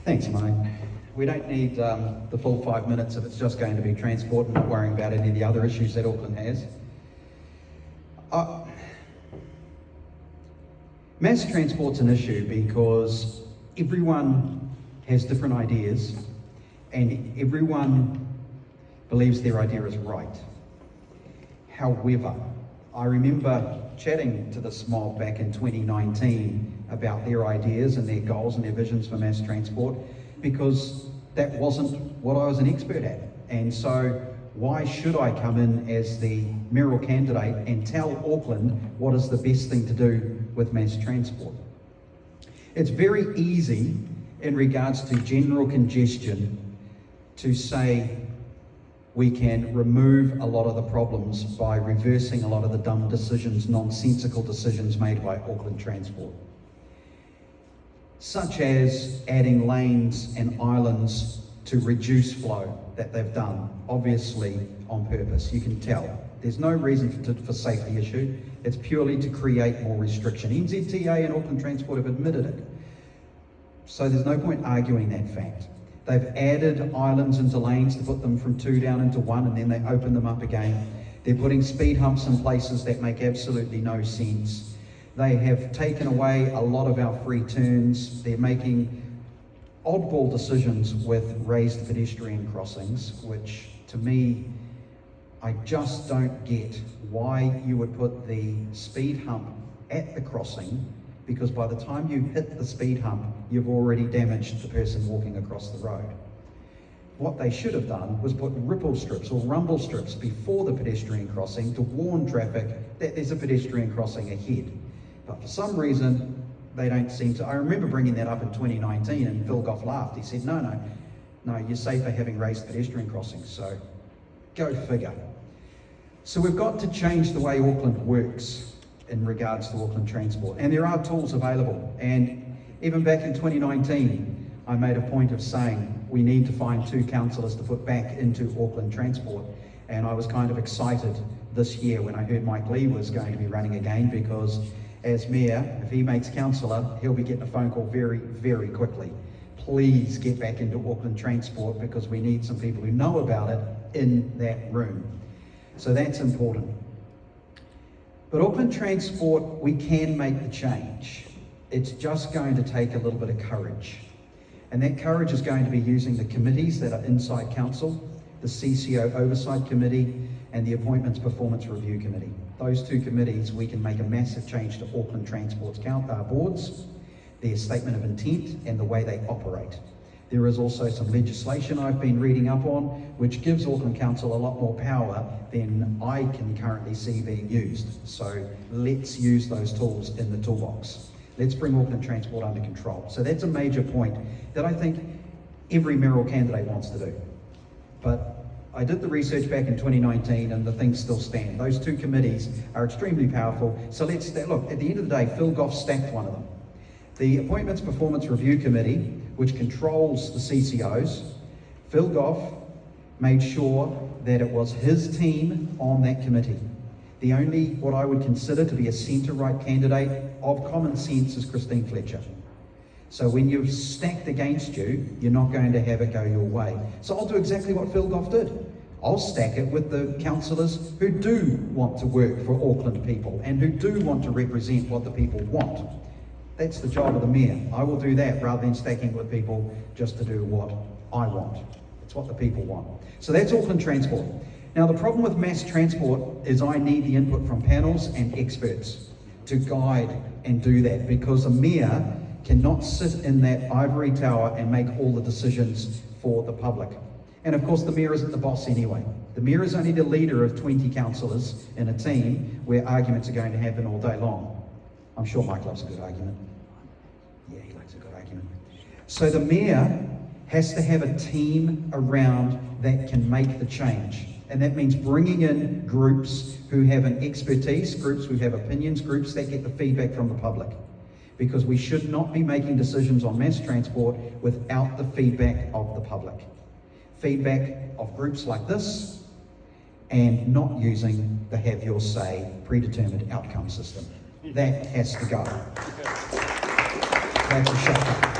Thanks, mate. We don't need the full 5 minutes if it's just going to be transport and not worrying about any of the other issues that Auckland has. Mass transport's an issue because everyone has different ideas and everyone believes their idea is right. However, I remember chatting to this mob back in 2019 about their ideas and their goals and their visions for mass transport, because that wasn't what I was an expert at. And so why should I come in as the mayoral candidate and tell Auckland what is the best thing to do with mass transport? It's very easy in regards to general congestion to say we can remove a lot of the problems by reversing a lot of the dumb decisions, nonsensical decisions made by Auckland Transport, such as adding lanes and islands to reduce flow that they've done, obviously on purpose. You can tell. There's no reason for safety issue. It's purely to create more restriction. NZTA and Auckland Transport have admitted it. So there's no point arguing that fact. They've added islands into lanes to put them from 2 down into 1, and then they open them up again. They're putting speed humps in places that make absolutely no sense. They have taken away a lot of our free turns. They're making oddball decisions with raised pedestrian crossings, which to me, I just don't get why you would put the speed hump at the crossing, because by the time you hit the speed hump, you've already damaged the person walking across the road. What they should have done was put ripple strips or rumble strips before the pedestrian crossing to warn traffic that there's a pedestrian crossing ahead. But for some reason, they don't seem to. I remember bringing that up in 2019 and Phil Goff laughed. He said, no, you're safer having raised pedestrian crossings, so go figure. So we've got to change the way Auckland works in regards to Auckland Transport. And there are tools available. And even back in 2019, I made a point of saying we need to find 2 councillors to put back into Auckland Transport. And I was kind of excited this year when I heard Mike Lee was going to be running again, because as mayor, if he makes councillor, he'll be getting a phone call very, very quickly. Please get back into Auckland Transport, because we need some people who know about it in that room. So that's important. But Auckland Transport, we can make the change. It's just going to take a little bit of courage. And that courage is going to be using the committees that are inside council, the CCO Oversight Committee and the Appointments Performance Review Committee. Those 2 committees, we can make a massive change to Auckland Transport's boards, their statement of intent and the way they operate. There is also some legislation I've been reading up on, which gives Auckland Council a lot more power than I can currently see being used. So let's use those tools in the toolbox. Let's bring Auckland Transport under control. So that's a major point that I think every mayoral candidate wants to do. But I did the research back in 2019 and the things still stand. Those 2 committees are extremely powerful. So let's look, at the end of the day, Phil Goff stacked one of them. The Appointments Performance Review Committee, which controls the CCOs, Phil Goff made sure that it was his team on that committee. The only, what I would consider to be a centre-right candidate of common sense, is Christine Fletcher. So when you're stacked against you, you're not going to have it go your way. So I'll do exactly what Phil Goff did. I'll stack it with the councillors who do want to work for Auckland people and who do want to represent what the people want. That's the job of the mayor. I will do that rather than stacking with people just to do what I want. It's what the people want. So that's Auckland Transport. Now the problem with mass transport is I need the input from panels and experts to guide and do that, because a mayor cannot sit in that ivory tower and make all the decisions for the public. And of course the mayor isn't the boss anyway. The mayor is only the leader of 20 councillors in a team where arguments are going to happen all day long. I'm sure Mike loves a good argument. Yeah, he likes a good argument. So the mayor has to have a team around that can make the change. And that means bringing in groups who have an expertise, groups who have opinions, groups that get the feedback from the public. Because we should not be making decisions on mass transport without the feedback of the public. Feedback of groups like this, and not using the have your say predetermined outcome system. That has to go. That's a shutdown.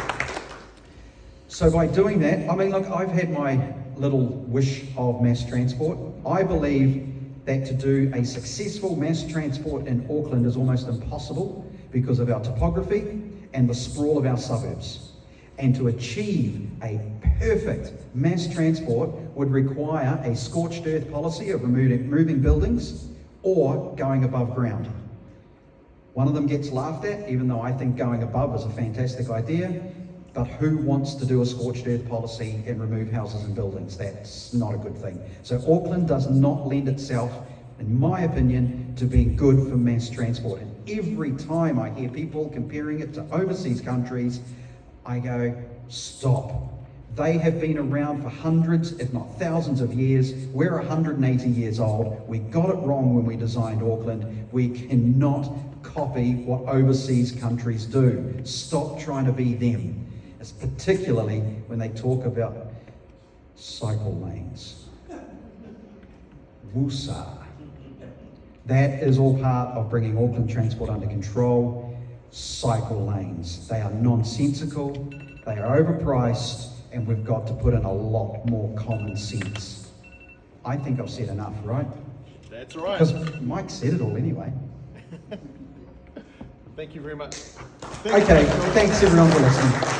So by doing that, I mean, look, I've had my little wish of mass transport. I believe that to do a successful mass transport in Auckland is almost impossible because of our topography and the sprawl of our suburbs. And to achieve a perfect mass transport would require a scorched earth policy of moving buildings or going above ground. One of them gets laughed at, even though I think going above is a fantastic idea. But who wants to do a scorched earth policy and remove houses and buildings? That's not a good thing. So Auckland does not lend itself, in my opinion, to being good for mass transport. And every time I hear people comparing it to overseas countries, I go, stop. They have been around for hundreds, if not thousands of years. We're 180 years old. We got it wrong when we designed Auckland. We cannot copy what overseas countries do. Stop trying to be them. It's particularly when they talk about cycle lanes. Woosah. That is all part of bringing Auckland transport under control. Cycle lanes. They are nonsensical, they are overpriced, and we've got to put in a lot more common sense. I think I've said enough, right? That's right. Because Mike said it all anyway. Thank you very much. Okay, thanks everyone for listening.